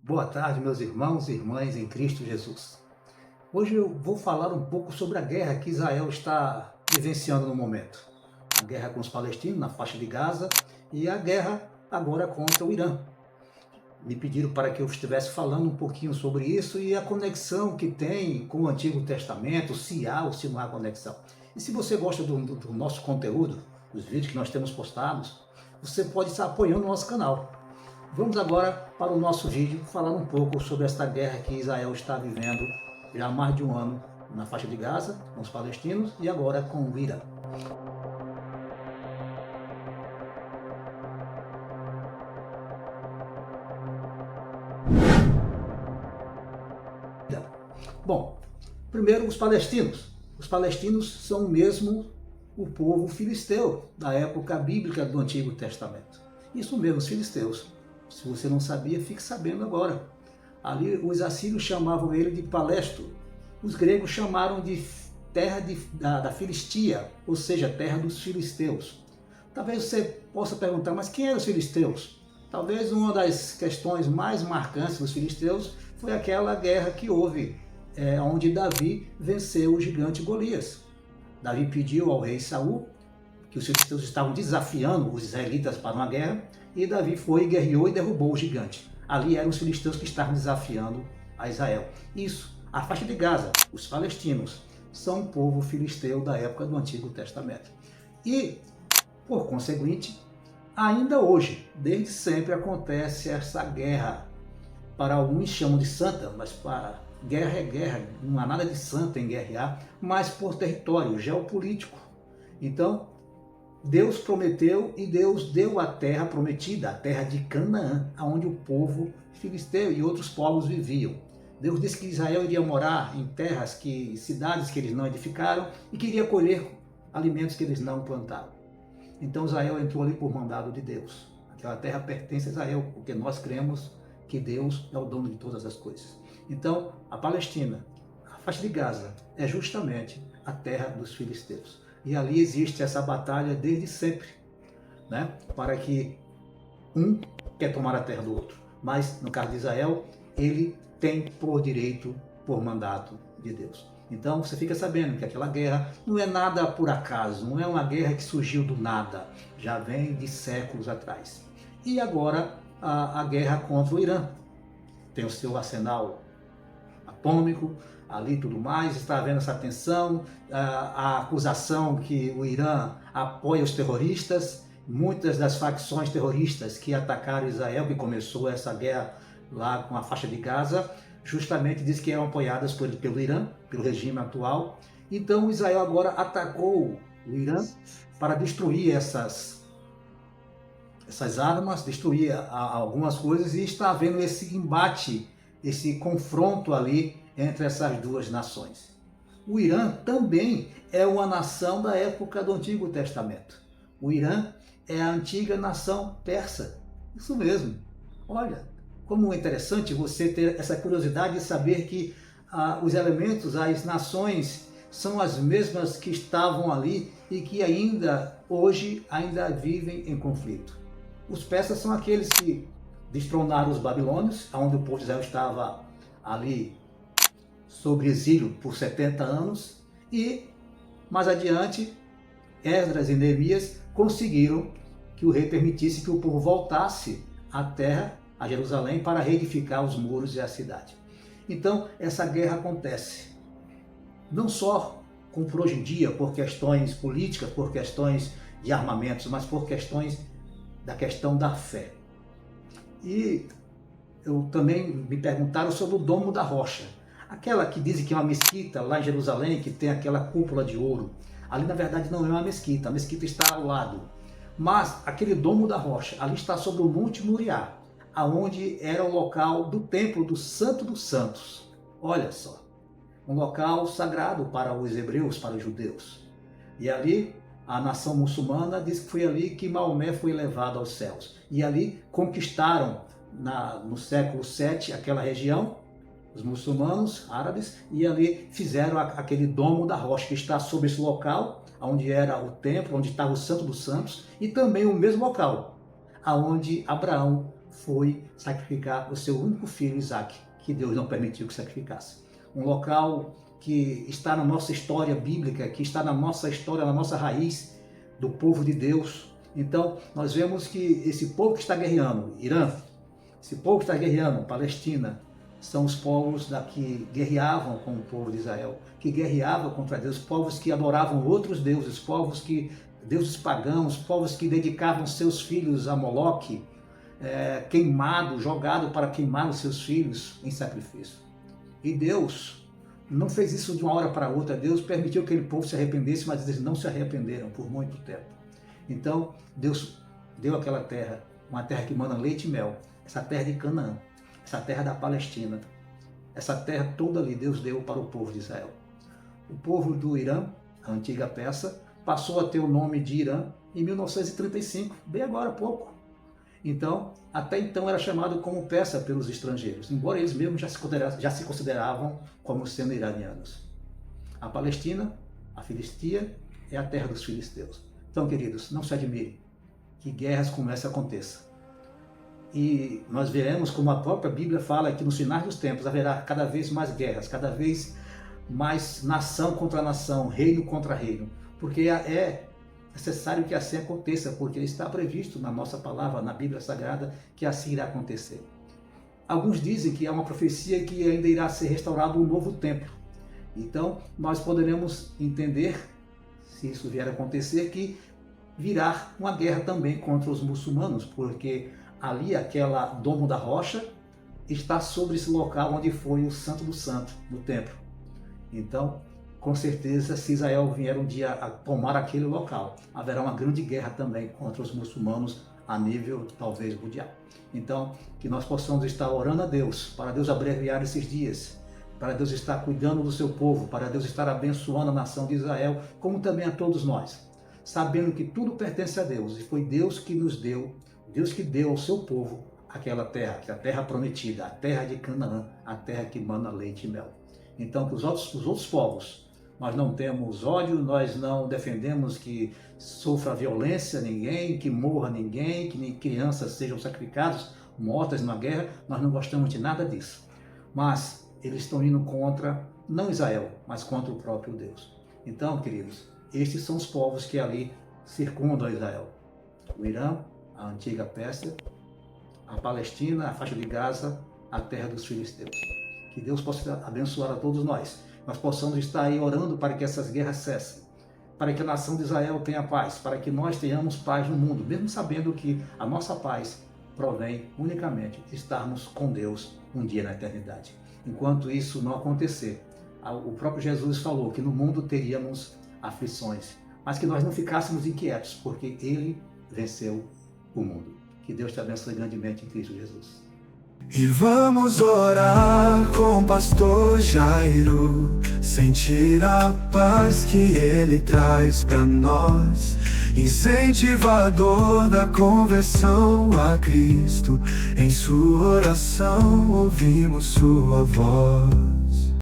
Boa tarde, meus irmãos e irmãs em Cristo Jesus. Hoje eu vou falar um pouco sobre a guerra que Israel está vivenciando no momento. A guerra com os palestinos na faixa de Gaza e a guerra agora contra o Irã. Me pediram para que eu estivesse falando um pouquinho sobre isso e a conexão que tem com o Antigo Testamento, se há ou se não há conexão. E se você gosta do nosso conteúdo, dos vídeos que nós temos postados, você pode estar apoiando o nosso canal. Vamos agora para o nosso vídeo falar um pouco sobre esta guerra que Israel está vivendo já há mais de um ano na faixa de Gaza, com os palestinos e agora com o Irã. Bom, primeiro os palestinos. Os palestinos são mesmo o povo filisteu da época bíblica do Antigo Testamento. Isso mesmo, os filisteus. Se você não sabia, fique sabendo agora. Ali os assírios chamavam ele de Palesto. Os gregos chamaram de terra da Filistia, ou seja, terra dos filisteus. Talvez você possa perguntar, mas quem eram os filisteus? Talvez uma das questões mais marcantes dos filisteus foi aquela guerra que houve, onde Davi venceu o gigante Golias. Davi pediu ao rei Saul, que os filisteus estavam desafiando os israelitas para uma guerra, e Davi foi, guerreou e derrubou o gigante. Ali eram os filisteus que estavam desafiando a Israel. Isso, a faixa de Gaza, os palestinos, são um povo filisteu da época do Antigo Testamento. E, por conseguinte, ainda hoje, desde sempre acontece essa guerra. Para alguns chamam de santa, mas para guerra é guerra, não há nada de santa em guerrear, mas por território geopolítico. Então, Deus prometeu e Deus deu a terra prometida, a terra de Canaã, onde o povo filisteu e outros povos viviam. Deus disse que Israel iria morar em terras, cidades que eles não edificaram e queria colher alimentos que eles não plantaram. Então Israel entrou ali por mandado de Deus. Aquela terra pertence a Israel, porque nós cremos que Deus é o dono de todas as coisas. Então a Palestina, a faixa de Gaza, é justamente a terra dos filisteus. E ali existe essa batalha desde sempre, né? Para que um quer tomar a terra do outro. Mas, no caso de Israel, ele tem por direito, por mandato de Deus. Então, você fica sabendo que aquela guerra não é nada por acaso, não é uma guerra que surgiu do nada, já vem de séculos atrás. E agora, a guerra contra o Irã. Tem o seu arsenal atômico, ali tudo mais, está havendo essa tensão, a acusação que o Irã apoia os terroristas, muitas das facções terroristas que atacaram Israel, que começou essa guerra lá com a faixa de Gaza, justamente diz que eram apoiadas pelo Irã, pelo regime atual. Então Israel agora atacou o Irã para destruir essas armas, destruir algumas coisas, e está havendo esse embate, esse confronto ali entre essas duas nações. O Irã também é uma nação da época do Antigo Testamento. O Irã é a antiga nação persa. Isso mesmo. Olha, como é interessante você ter essa curiosidade de saber que os elementos, as nações, são as mesmas que estavam ali e que hoje ainda vivem em conflito. Os persas são aqueles que destronaram os babilônios, onde o povo de Israel estava ali sobre exílio por 70 anos, e mais adiante Esdras e Neemias conseguiram que o rei permitisse que o povo voltasse à terra, a Jerusalém, para reedificar os muros e a cidade. Então essa guerra acontece não só por hoje em dia, por questões políticas, por questões de armamentos, mas por questões da questão da fé. E eu também me perguntaram sobre o Domo da Rocha. Aquela que dizem que é uma mesquita lá em Jerusalém, que tem aquela cúpula de ouro. Ali na verdade não é uma mesquita, a mesquita está ao lado. Mas aquele Domo da Rocha, ali está sobre o Monte Moriá, aonde era o local do templo do Santo dos Santos. Olha só, um local sagrado para os hebreus, para os judeus. E ali a nação muçulmana diz que foi ali que Maomé foi levado aos céus. E ali conquistaram no século VII aquela região, os muçulmanos, árabes, e ali fizeram aquele Domo da Rocha, que está sobre esse local, onde era o templo, onde estava o Santo dos Santos, e também o mesmo local, onde Abraão foi sacrificar o seu único filho, Isaque, que Deus não permitiu que sacrificasse. Um local que está na nossa história bíblica, que está na nossa história, na nossa raiz do povo de Deus. Então, nós vemos que esse povo que está guerreando, Irã, esse povo que está guerreando, Palestina, são os povos que guerreavam com o povo de Israel, que guerreavam contra Deus, povos que adoravam outros deuses, povos que, deuses pagãos, povos que dedicavam seus filhos a Moloque, queimado, jogado para queimar os seus filhos em sacrifício. E Deus não fez isso de uma hora para outra. Deus permitiu que aquele povo se arrependesse, mas eles não se arrependeram por muito tempo. Então, Deus deu aquela terra, uma terra que mana leite e mel, essa terra de Canaã, essa terra da Palestina, essa terra toda ali Deus deu para o povo de Israel. O povo do Irã, a antiga Pérsia, passou a ter o nome de Irã em 1935, bem agora há pouco. Então, até então era chamado como Pérsia pelos estrangeiros, embora eles mesmos já se consideravam como sendo iranianos. A Palestina, a Filistia, é a terra dos filisteus. Então, queridos, não se admirem que guerras como essa aconteçam. E nós veremos como a própria Bíblia fala que nos finais dos tempos haverá cada vez mais guerras, cada vez mais nação contra nação, reino contra reino, porque é necessário que assim aconteça, porque está previsto na nossa palavra, na Bíblia Sagrada, que assim irá acontecer. Alguns dizem que é uma profecia que ainda irá ser restaurado um novo templo. Então, nós poderemos entender, se isso vier a acontecer, que virá uma guerra também contra os muçulmanos, porque ali, aquela Domo da Rocha, está sobre esse local onde foi o Santo do Santo, no templo. Então, com certeza, se Israel vier um dia a tomar aquele local, haverá uma grande guerra também contra os muçulmanos a nível, talvez, mundial. Então, que nós possamos estar orando a Deus, para Deus abreviar esses dias, para Deus estar cuidando do seu povo, para Deus estar abençoando a nação de Israel, como também a todos nós, sabendo que tudo pertence a Deus, e foi Deus que nos deu, Deus que deu ao seu povo aquela terra, que é a terra prometida, a terra de Canaã, a terra que mana leite e mel. Então, que os outros povos, nós não temos ódio, nós não defendemos que sofra violência ninguém, que morra ninguém, que nem crianças sejam sacrificadas, mortas na guerra, nós não gostamos de nada disso. Mas eles estão indo contra, não Israel, mas contra o próprio Deus. Então, queridos, estes são os povos que ali circundam Israel. O Irã, a antiga Pérsia, a Palestina, a faixa de Gaza, a terra dos filisteus. Que Deus possa abençoar a todos nós possamos estar aí orando para que essas guerras cessem, para que a nação de Israel tenha paz, para que nós tenhamos paz no mundo, mesmo sabendo que a nossa paz provém unicamente de estarmos com Deus um dia na eternidade. Enquanto isso não acontecer, o próprio Jesus falou que no mundo teríamos aflições, mas que nós não ficássemos inquietos, porque Ele venceu o mundo. Que Deus te abençoe grandemente em Cristo Jesus. E vamos orar com o pastor Jairo, sentir a paz que ele traz pra nós, incentivador da conversão a Cristo. Em sua oração ouvimos sua voz.